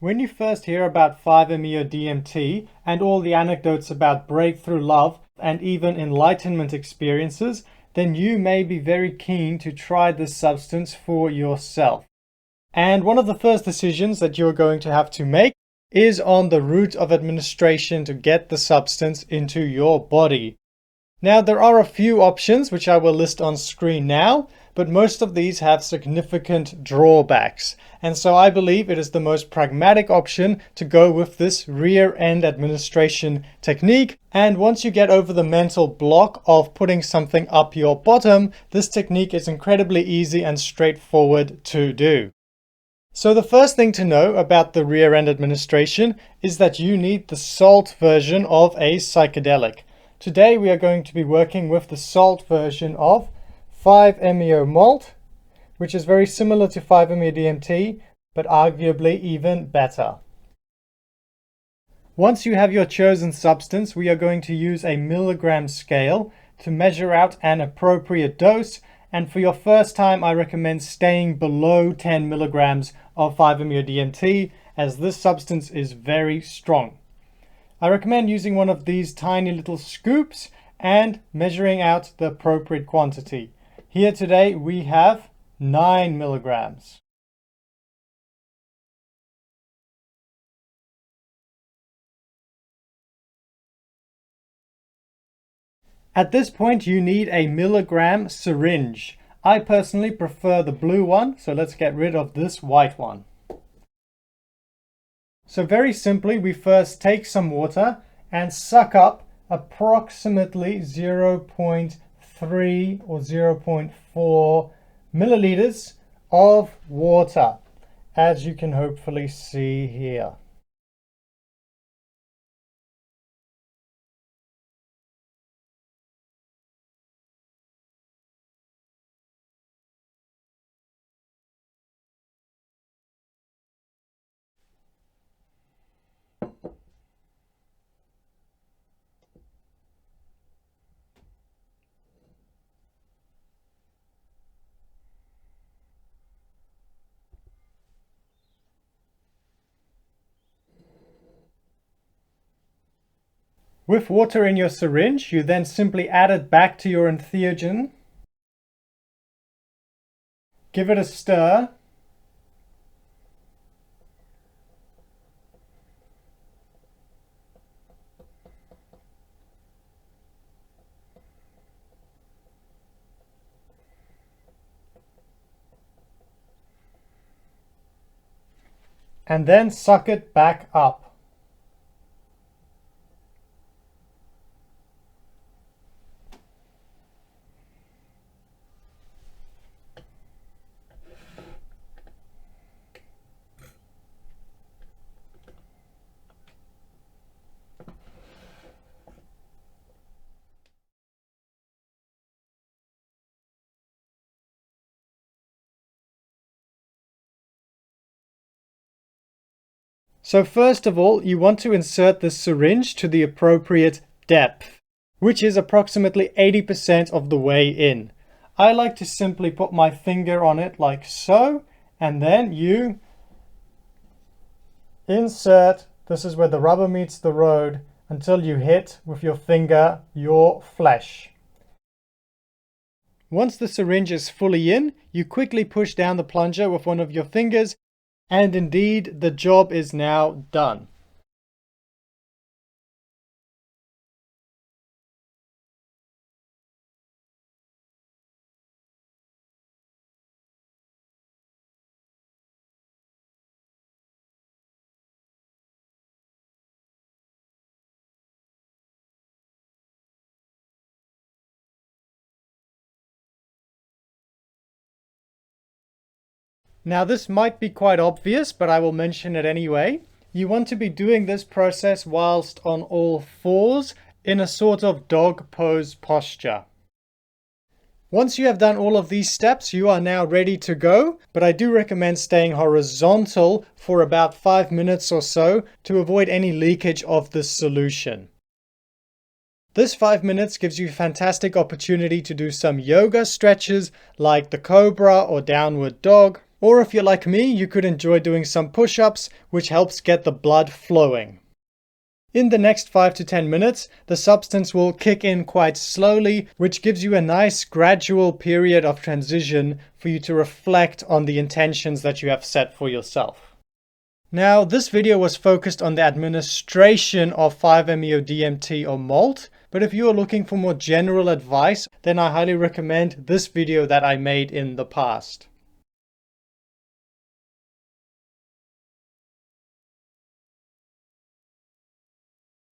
When you first hear about 5-MeO DMT and all the anecdotes about breakthrough love and even enlightenment experiences, then you may be very keen to try this substance for yourself. And one of the first decisions that you're going to have to make is on the route of administration to get the substance into your body. Now, there are a few options which I will list on screen now, but most of these have significant drawbacks. And so I believe it is the most pragmatic option to go with this rear end administration technique. And once you get over the mental block of putting something up your bottom, this technique is incredibly easy and straightforward to do. So the first thing to know about the rear end administration is that you need the salt version of a psychedelic. Today we are going to be working with the salt version of 5-MeO MALT, which is very similar to 5-MeO DMT, but arguably even better. Once you have your chosen substance, we are going to use a milligram scale to measure out an appropriate dose. And for your first time, I recommend staying below 10 milligrams of 5-MeO DMT, as this substance is very strong. I recommend using one of these tiny little scoops and measuring out the appropriate quantity. Here today we have 9 milligrams. At this point you need a milligram syringe. I personally prefer the blue one, so let's get rid of this white one. So very simply, we first take some water and suck up approximately 0.3 or 0.4 milliliters of water, as you can hopefully see here. With water in your syringe, you then simply add it back to your entheogen. Give it a stir. And then suck it back up. So first of all, you want to insert the syringe to the appropriate depth, which is approximately 80% of the way in. I like to simply put my finger on it like so, and then you insert, this is where the rubber meets the road, until you hit with your finger your flesh. Once the syringe is fully in, you quickly push down the plunger with one of your fingers, and indeed, the job is now done. Now this might be quite obvious, but I will mention it anyway. You want to be doing this process whilst on all fours in a sort of dog pose posture. Once you have done all of these steps, you are now ready to go, but I do recommend staying horizontal for about 5 minutes or so to avoid any leakage of the solution. This 5 minutes gives you a fantastic opportunity to do some yoga stretches like the cobra or downward dog. Or if you're like me, you could enjoy doing some push-ups, which helps get the blood flowing. In the next 5 to 10 minutes, the substance will kick in quite slowly, which gives you a nice gradual period of transition for you to reflect on the intentions that you have set for yourself. Now, this video was focused on the administration of 5-MeO-DMT or MALT, but if you are looking for more general advice, then I highly recommend this video that I made in the past.